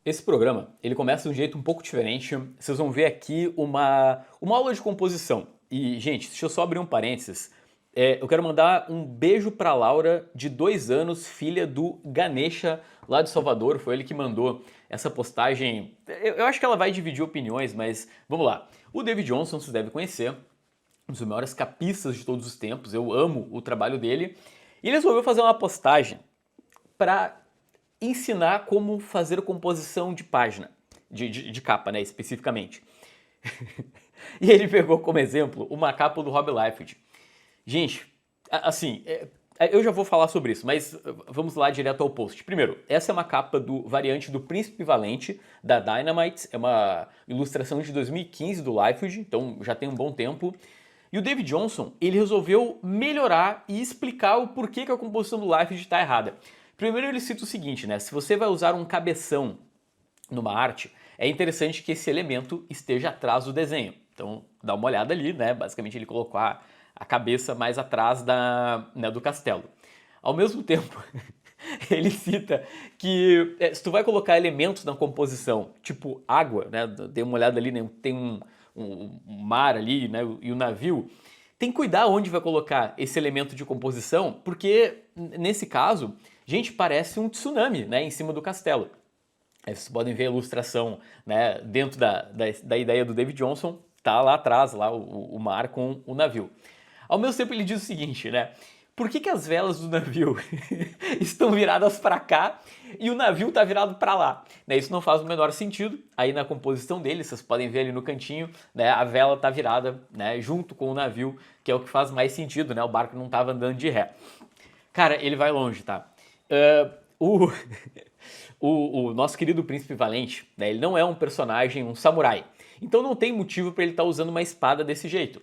Esse programa, ele começa de um jeito um pouco diferente. Vocês vão ver aqui uma aula de composição. E, gente, deixa eu só abrir um parênteses. Eu quero mandar um beijo pra Laura, de 2 anos, filha do Ganesha, lá de Salvador. Foi ele que mandou essa postagem. Eu acho que ela vai dividir opiniões, mas vamos lá. O David Johnson, vocês devem conhecer, um dos maiores capistas de todos os tempos. Eu amo o trabalho dele. E ele resolveu fazer uma postagem para ensinar como fazer composição de página, de capa, né, especificamente. E ele pegou como exemplo uma capa do Rob Liefeld. Gente, assim, eu já vou falar sobre isso, mas vamos lá direto ao post. Primeiro, essa é uma capa do variante do Príncipe Valente, da Dynamite, é uma ilustração de 2015 do Liefeld, então já tem um bom tempo. E o David Johnson, ele resolveu melhorar e explicar o porquê que a composição do Liefeld está errada. Primeiro ele cita o seguinte, né? Se você vai usar um cabeção numa arte, é interessante que esse elemento esteja atrás do desenho. Então dá uma olhada ali, né? Basicamente ele colocou a cabeça mais atrás do castelo. Ao mesmo tempo, ele cita que se tu vai colocar elementos na composição, tipo água, né? Dê uma olhada ali, né? Tem um mar ali, né? E o navio. Tem que cuidar onde vai colocar esse elemento de composição, porque nesse caso, gente, parece um tsunami, né? Em cima do castelo. Aí vocês podem ver a ilustração, né? Dentro da ideia do David Johnson, tá lá atrás, lá o mar com o navio. Ao mesmo tempo ele diz o seguinte, né? Por que as velas do navio estão viradas para cá e o navio está virado para lá? Né, isso não faz o menor sentido. Aí na composição dele, vocês podem ver ali no cantinho, né, a vela está virada, né, junto com o navio, que é o que faz mais sentido, né? O barco não estava andando de ré. Cara, ele vai longe, tá? O, o nosso querido Príncipe Valente, né, ele não é um personagem, um samurai. Então não tem motivo para ele estar usando uma espada desse jeito.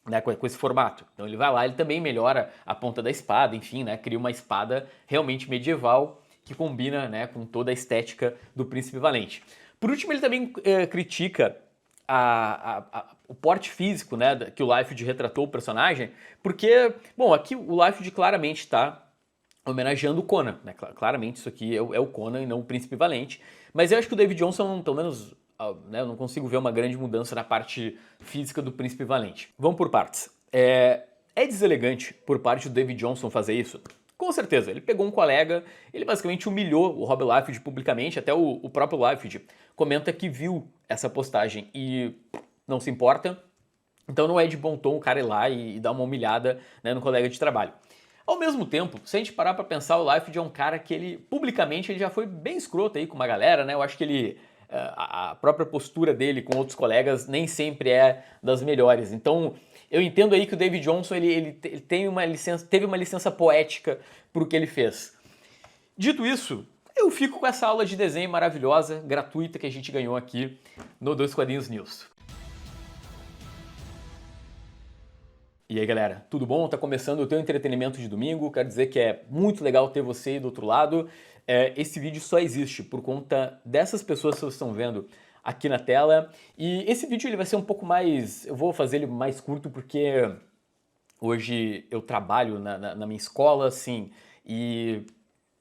Né, com esse formato. Então ele vai lá, ele também melhora a ponta da espada, enfim, né, cria uma espada realmente medieval que combina, né, com toda a estética do Príncipe Valente. Por último, ele também critica o porte físico, né, que o Liefeld retratou o personagem, porque, bom, aqui o Liefeld claramente está homenageando o Conan, né, claramente isso aqui é o Conan e não o Príncipe Valente, mas eu acho que o David Johnson, pelo menos, né, eu não consigo ver uma grande mudança na parte física do Príncipe Valente. Vamos por partes. É deselegante por parte do David Johnson fazer isso? Com certeza, ele pegou um colega, ele basicamente humilhou o Rob Liefeld publicamente, até o próprio Liefeld comenta que viu essa postagem e não se importa, então não é de bom tom o cara ir lá e dar uma humilhada, né, no colega de trabalho. Ao mesmo tempo, se a gente parar pra pensar, o Liefeld é um cara que ele, publicamente, ele já foi bem escroto aí com uma galera, né, eu acho que ele a própria postura dele com outros colegas nem sempre é das melhores. Então, eu entendo aí que o David Johnson ele tem teve uma licença poética pro que ele fez. Dito isso, eu fico com essa aula de desenho maravilhosa, gratuita, que a gente ganhou aqui no Dois Quadrinhos News. E aí, galera, tudo bom? Tá começando o teu entretenimento de domingo, quero dizer que é muito legal ter você aí do outro lado. Esse vídeo só existe por conta dessas pessoas que vocês estão vendo aqui na tela. E esse vídeo ele vai ser um pouco mais... eu vou fazer ele mais curto porque hoje eu trabalho na minha escola, assim, e...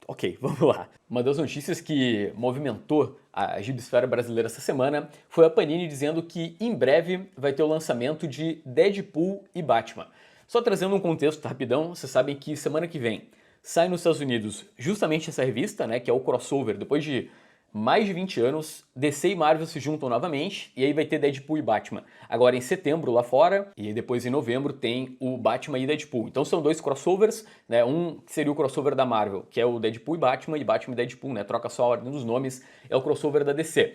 ok, vamos lá. Uma das notícias que movimentou a gibisfera brasileira essa semana foi a Panini dizendo que em breve vai ter o lançamento de Deadpool e Batman. Só trazendo um contexto rapidão, vocês sabem que semana que vem sai nos Estados Unidos justamente essa revista, né, que é o crossover. Depois de mais de 20 anos, DC e Marvel se juntam novamente e aí vai ter Deadpool e Batman. Agora em setembro lá fora e aí depois em novembro tem o Batman e Deadpool. Então são dois crossovers, né? Um que seria o crossover da Marvel, que é o Deadpool e Batman e Deadpool, né? Troca só a ordem dos nomes, é o crossover da DC.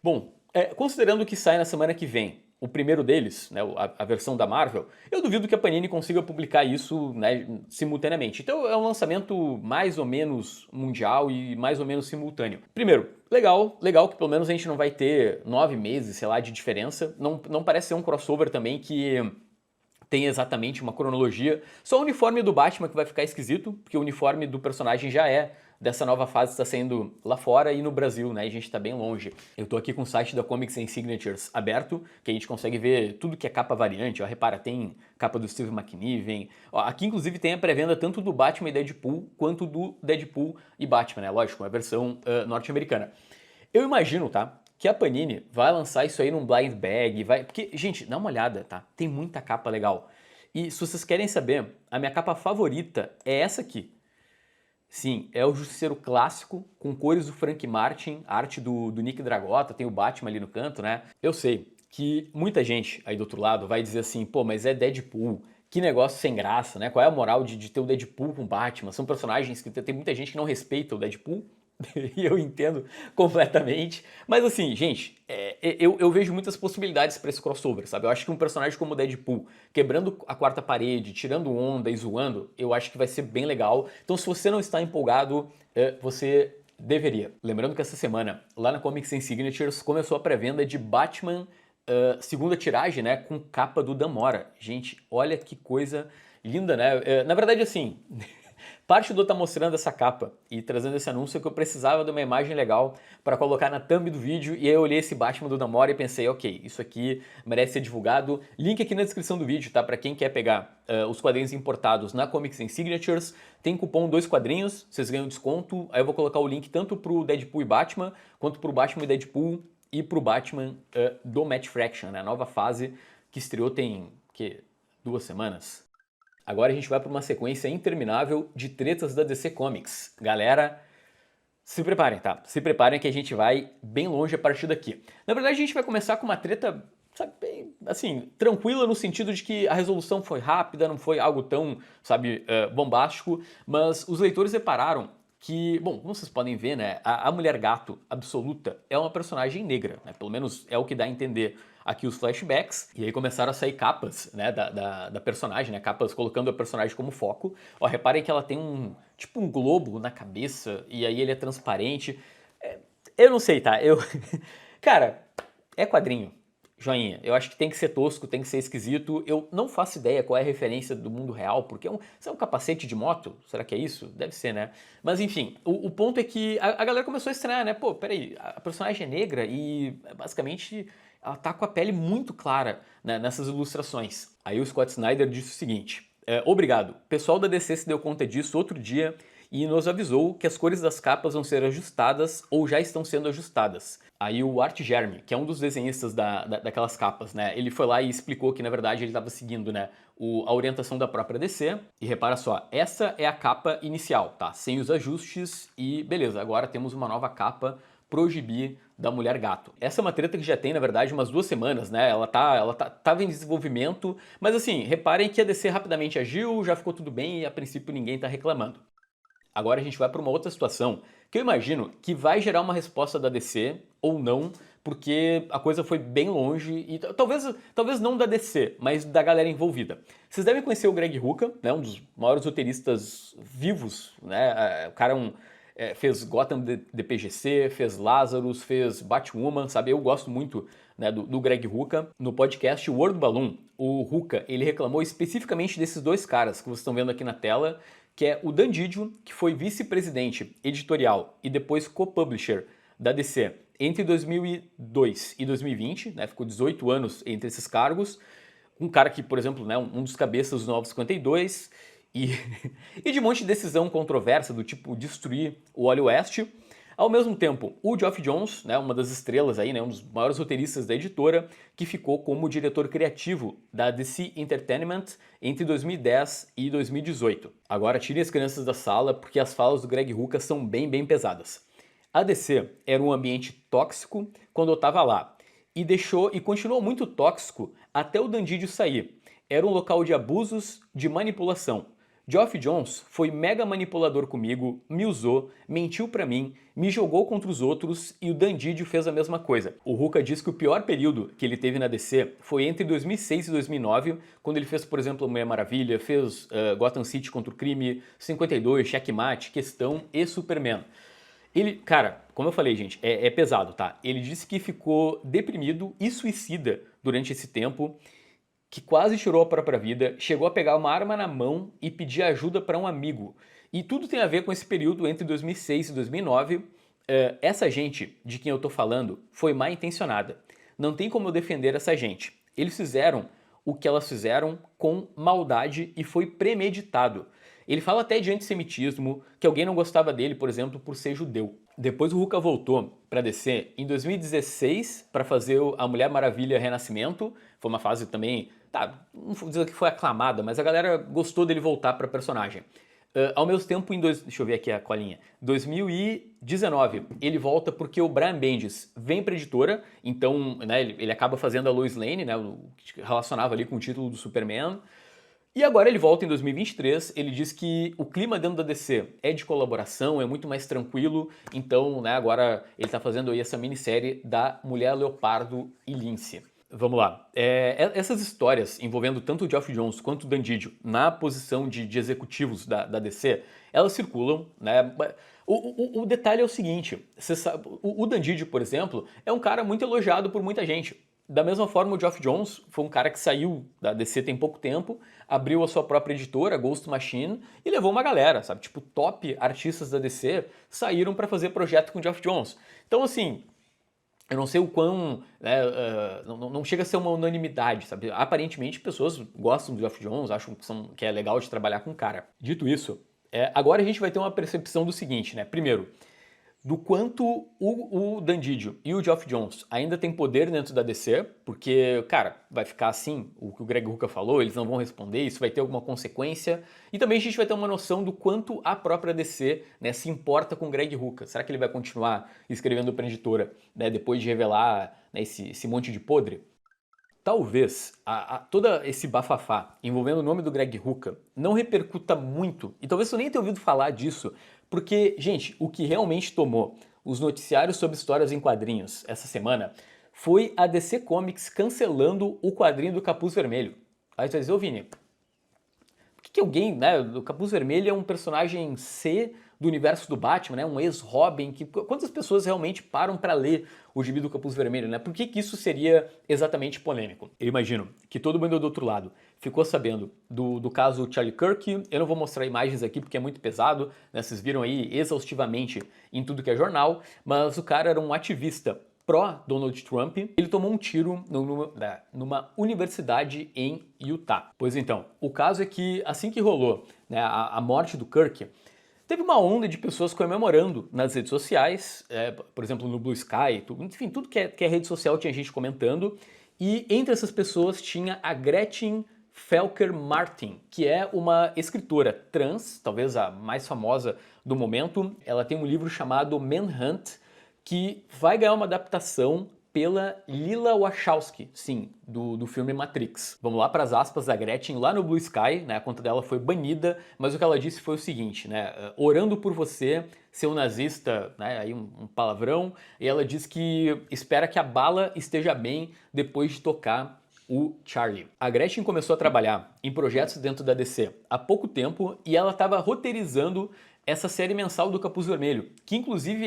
Bom, considerando que sai na semana que vem o primeiro deles, né, a versão da Marvel, eu duvido que a Panini consiga publicar isso, né, simultaneamente. Então é um lançamento mais ou menos mundial e mais ou menos simultâneo. Primeiro, legal que pelo menos a gente não vai ter 9 meses, sei lá, de diferença. Não parece ser um crossover também que tem exatamente uma cronologia. Só o uniforme do Batman que vai ficar esquisito, porque o uniforme do personagem já é dessa nova fase, está saindo lá fora e no Brasil, né? E a gente está bem longe. Eu tô aqui com o site da Comics and Signatures aberto, que a gente consegue ver tudo que é capa variante. Ó, repara, tem capa do Steve McNiven. Ó, aqui, inclusive, tem a pré-venda tanto do Batman e Deadpool, quanto do Deadpool e Batman, né? Lógico, a versão norte-americana. Eu imagino, tá? Que a Panini vai lançar isso aí num blind bag, vai... Porque, gente, dá uma olhada, tá? Tem muita capa legal. E se vocês querem saber, a minha capa favorita é essa aqui. Sim, é o Justiceiro clássico, com cores do Frank Martin, arte do Nick Dragotta, tem o Batman ali no canto, né? Eu sei que muita gente aí do outro lado vai dizer assim, pô, mas é Deadpool, que negócio sem graça, né? Qual é a moral de ter o Deadpool com o Batman? São personagens que tem muita gente que não respeita o Deadpool, e eu entendo completamente. Mas assim, gente, eu vejo muitas possibilidades para esse crossover, sabe? Eu acho que um personagem como o Deadpool, quebrando a quarta parede, tirando onda e zoando, eu acho que vai ser bem legal. Então, se você não está empolgado, você deveria. Lembrando que essa semana, lá na Comics and Signatures, começou a pré-venda de Batman segunda tiragem, né? Com capa do Damora. Gente, olha que coisa linda, né? Na verdade, assim... Parte do tá mostrando essa capa e trazendo esse anúncio que eu precisava de uma imagem legal para colocar na thumb do vídeo, e aí eu olhei esse Batman do Namora e pensei, ok, isso aqui merece ser divulgado. Link aqui na descrição do vídeo, tá? Para quem quer pegar os quadrinhos importados na Comics and Signatures, tem cupom 2 quadrinhos, vocês ganham desconto. Aí eu vou colocar o link tanto pro Deadpool e Batman, quanto pro Batman e Deadpool e pro Batman do Matt Fraction, né? A nova fase que estreou tem, 2 semanas? Agora a gente vai para uma sequência interminável de tretas da DC Comics. Galera, se preparem, tá? Se preparem que a gente vai bem longe a partir daqui. Na verdade, a gente vai começar com uma treta, sabe, bem, assim, tranquila no sentido de que a resolução foi rápida, não foi algo tão, sabe, bombástico, mas os leitores repararam que, bom, como vocês podem ver, né, a Mulher Gato absoluta é uma personagem negra, né? Pelo menos é o que dá a entender aqui os flashbacks, e aí começaram a sair capas, né, da personagem, né, capas colocando a personagem como foco. Ó, reparem que ela tem tipo um globo na cabeça, e aí ele é transparente. Eu não sei, tá? Cara, é quadrinho. Joinha, eu acho que tem que ser tosco, tem que ser esquisito. Eu não faço ideia qual é a referência do mundo real, porque é um capacete de moto? Será que é isso? Deve ser, né? Mas enfim, o ponto é que a galera começou a estranhar, né? Pô, peraí, a personagem é negra e basicamente ela tá com a pele muito clara, né, nessas ilustrações. Aí o Scott Snyder disse o seguinte: obrigado, o pessoal da DC se deu conta disso outro dia e nos avisou que as cores das capas vão ser ajustadas ou já estão sendo ajustadas. Aí o Art Jeremy, que é um dos desenhistas daquelas capas, né, ele foi lá e explicou que na verdade ele estava seguindo, né, a orientação da própria DC. E repara só, essa é a capa inicial, tá? Sem os ajustes e beleza, agora temos uma nova capa pro gibi da Mulher Gato. Essa é uma treta que já tem, na verdade, umas 2 semanas, né? Ela tava em desenvolvimento, mas assim, reparem que a DC rapidamente agiu, já ficou tudo bem e a princípio ninguém tá reclamando. Agora a gente vai para uma outra situação que eu imagino que vai gerar uma resposta da DC ou não, porque a coisa foi bem longe e talvez não da DC, mas da galera envolvida. Vocês devem conhecer o Greg Rucka, né, um dos maiores roteiristas vivos, né? O cara fez Gotham de PGC, fez Lazarus, fez Batwoman, sabe? Eu gosto muito, né, do Greg Rucka. No podcast World Balloon, o Rucka, ele reclamou especificamente desses 2 caras que vocês estão vendo aqui na tela, que é o Dan Didio, que foi vice-presidente editorial e depois co-publisher da DC entre 2002 e 2020, né, ficou 18 anos entre esses cargos. Um cara que, por exemplo, né, um dos cabeças dos 952 e, e de um monte de decisão controversa do tipo destruir o Wally West. Ao mesmo tempo, o Geoff Johns, né, uma das estrelas aí, né, um dos maiores roteiristas da editora, que ficou como diretor criativo da DC Entertainment entre 2010 e 2018. Agora tirem as crianças da sala, porque as falas do Greg Rucka são bem pesadas. A DC era um ambiente tóxico quando eu estava lá, e continuou muito tóxico até o Dan Didio sair. Era um local de abusos, de manipulação. Geoff Johns foi mega manipulador comigo, me usou, mentiu pra mim, me jogou contra os outros e o Dan Didio fez a mesma coisa. O Rucka diz que o pior período que ele teve na DC foi entre 2006 e 2009, quando ele fez, por exemplo, Mulher Maravilha, fez Gotham City contra o Crime, 52, Checkmate, Questão e Superman. Ele, cara, como eu falei, gente, é pesado, tá? Ele disse que ficou deprimido e suicida durante esse tempo, que quase tirou a própria vida, chegou a pegar uma arma na mão e pedir ajuda para um amigo. E tudo tem a ver com esse período entre 2006 e 2009. Essa gente de quem eu tô falando foi mal intencionada. Não tem como eu defender essa gente. Eles fizeram o que elas fizeram com maldade e foi premeditado. Ele fala até de antissemitismo, que alguém não gostava dele, por exemplo, por ser judeu. Depois o Rucka voltou para DC em 2016 para fazer a Mulher Maravilha Renascimento. Foi uma fase também, tá, não vou dizer que foi aclamada, mas a galera gostou dele voltar para personagem. Ao mesmo tempo, deixa eu ver aqui a colinha, 2019, ele volta porque o Brian Bendis vem para editora, então, né, ele acaba fazendo a Lois Lane, né, o que relacionava ali com o título do Superman. E agora ele volta em 2023, ele diz que o clima dentro da DC é de colaboração, é muito mais tranquilo, então, né, agora ele tá fazendo aí essa minissérie da Mulher Leopardo e Lince. Vamos lá. Essas histórias envolvendo tanto o Geoff Johns quanto o Dan Didio na posição de executivos da DC, elas circulam, né? O detalhe é o seguinte, você sabe, o Dan Didio, por exemplo, é um cara muito elogiado por muita gente. Da mesma forma, o Geoff Johns foi um cara que saiu da DC tem pouco tempo, abriu a sua própria editora, Ghost Machine, e levou uma galera, sabe? Tipo, top artistas da DC saíram para fazer projeto com o Geoff Johns. Então, assim, eu não sei o quão, né, não chega a ser uma unanimidade, sabe? Aparentemente, pessoas gostam do Geoff Johns, acham que é legal de trabalhar com o cara. Dito isso, agora a gente vai ter uma percepção do seguinte, né? Primeiro, do quanto o Dan Didio e o Geoff Johns ainda têm poder dentro da DC, porque, cara, vai ficar assim, o que o Greg Rucka falou, eles não vão responder, isso vai ter alguma consequência, e também a gente vai ter uma noção do quanto a própria DC, né, se importa com o Greg Rucka. Será que ele vai continuar escrevendo para a editora, né, depois de revelar, né, esse monte de podre? Talvez todo esse bafafá envolvendo o nome do Greg Rucka não repercuta muito, e talvez eu nem tenha ouvido falar disso, porque, gente, o que realmente tomou os noticiários sobre histórias em quadrinhos essa semana foi a DC Comics cancelando o quadrinho do Capuz Vermelho. Aí você vai dizer, ô Vini, por que alguém, né, o Capuz Vermelho é um personagem C do universo do Batman, né, um ex-Robin, quantas pessoas realmente param para ler o gibi do Capuz Vermelho, né? Por que isso seria exatamente polêmico? Eu imagino que todo mundo do outro lado ficou sabendo do caso Charlie Kirk. Eu não vou mostrar imagens aqui porque é muito pesado, né? Vocês viram aí exaustivamente em tudo que é jornal, mas o cara era um ativista pró-Donald Trump, ele tomou um tiro numa universidade em Utah. Pois então, o caso é que assim que rolou, né, a morte do Kirk, teve uma onda de pessoas comemorando nas redes sociais, por exemplo, no Blue Sky, enfim, tudo que é rede social tinha gente comentando, e entre essas pessoas tinha a Gretchen Felker Martin, que é uma escritora trans, talvez a mais famosa do momento. Ela tem um livro chamado Manhunt, que vai ganhar uma adaptação pela Lila Wachowski, sim, do filme Matrix. Vamos lá para as aspas da Gretchen lá no Blue Sky, né? A conta dela foi banida, mas o que ela disse foi o seguinte, né? Orando por você, seu nazista, né? Aí um palavrão, e ela diz que espera que a bala esteja bem depois de tocar o Charlie. A Gretchen começou a trabalhar em projetos dentro da DC há pouco tempo e ela estava roteirizando essa série mensal do Capuz Vermelho, que inclusive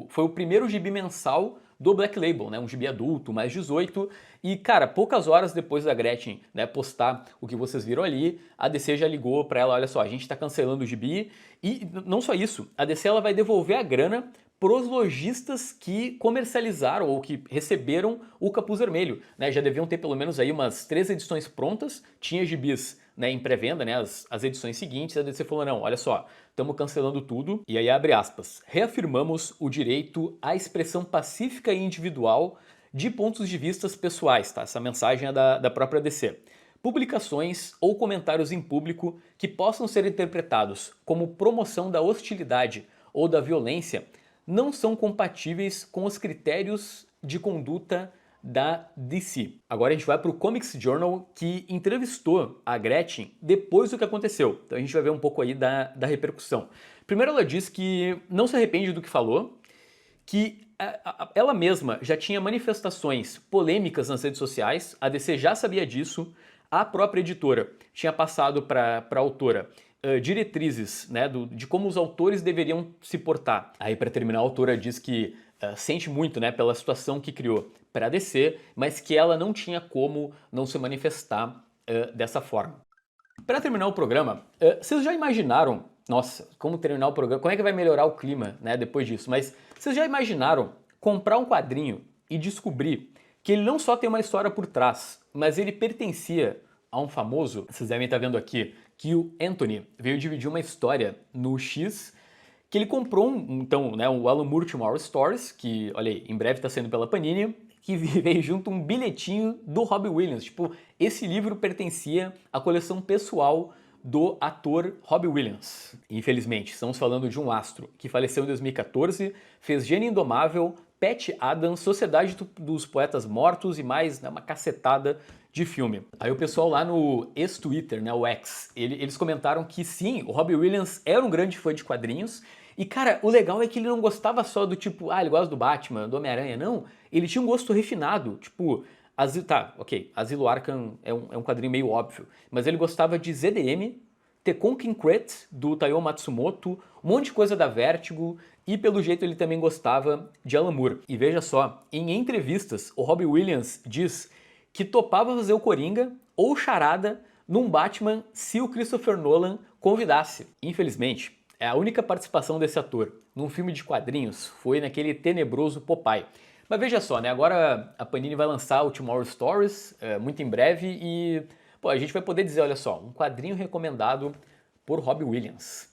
foi o primeiro gibi mensal do Black Label, né? Um gibi adulto, mais 18, e cara, poucas horas depois da Gretchen, né, postar o que vocês viram ali, a DC já ligou para ela, olha só, a gente tá cancelando o gibi, e não só isso, a DC ela vai devolver a grana pros lojistas que comercializaram ou que receberam o Capuz Vermelho, né? Já deviam ter pelo menos aí umas 3 edições prontas, tinha gibis, né, em pré-venda, né, as edições seguintes, a DC falou, não, olha só, estamos cancelando tudo, e aí abre aspas, reafirmamos o direito à expressão pacífica e individual de pontos de vistas pessoais, tá? Essa mensagem é da própria DC. Publicações ou comentários em público que possam ser interpretados como promoção da hostilidade ou da violência não são compatíveis com os critérios de conduta da DC. Agora a gente vai para o Comics Journal, que entrevistou a Gretchen depois do que aconteceu. Então a gente vai ver um pouco aí da repercussão. Primeiro ela diz que não se arrepende do que falou, que ela mesma já tinha manifestações polêmicas nas redes sociais, a DC já sabia disso, a própria editora tinha passado para a autora diretrizes, né, de como os autores deveriam se portar. Aí para terminar a autora diz que sente muito, né, pela situação que criou para a DC, mas que ela não tinha como não se manifestar dessa forma. Para terminar o programa, vocês já imaginaram, nossa, como terminar o programa, como é que vai melhorar o clima, né, depois disso, mas vocês já imaginaram comprar um quadrinho e descobrir que ele não só tem uma história por trás, mas ele pertencia a um famoso, vocês devem estar vendo aqui, que o Anthony veio dividir uma história no X que ele comprou, então, né, o Alan Moore Tomorrow Stories, que, olha aí, em breve está saindo pela Panini, que veio junto um bilhetinho do Robbie Williams. Tipo, esse livro pertencia à coleção pessoal do ator Robbie Williams. Infelizmente, estamos falando de um astro que faleceu em 2014, fez Gênio Indomável, Patch Adams, Sociedade dos Poetas Mortos e mais, né, uma cacetada de filme. Aí o pessoal lá no ex-Twitter, né, o X, eles comentaram que sim, o Robbie Williams era um grande fã de quadrinhos, e cara, o legal é que ele não gostava só do tipo, ele gosta do Batman, do Homem-Aranha, não. Ele tinha um gosto refinado, tipo, tá, ok, Asilo Arkham é um quadrinho meio óbvio, mas ele gostava de ZDM, Tekken Kinkret, do Taiyo Matsumoto, um monte de coisa da Vertigo, e pelo jeito ele também gostava de Alan Moore. E veja só, em entrevistas, o Robbie Williams diz que topava fazer o Coringa ou Charada num Batman se o Christopher Nolan convidasse. Infelizmente, a única participação desse ator num filme de quadrinhos foi naquele tenebroso Popeye. Mas veja só, né? Agora a Panini vai lançar o Tomorrow Stories muito em breve e a gente vai poder dizer, olha só, um quadrinho recomendado por Robbie Williams.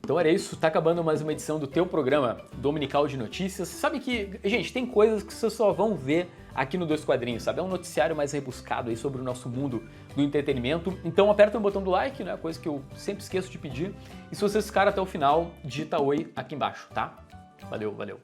Então era isso, tá acabando mais uma edição do teu programa Dominical de Notícias. Sabe que, gente, tem coisas que vocês só vão ver aqui no Dois Quadrinhos, sabe? É um noticiário mais rebuscado aí sobre o nosso mundo do entretenimento. Então aperta o botão do like, né? Coisa que eu sempre esqueço de pedir. E se vocês ficaram até o final, digita oi aqui embaixo, tá? Valeu, valeu.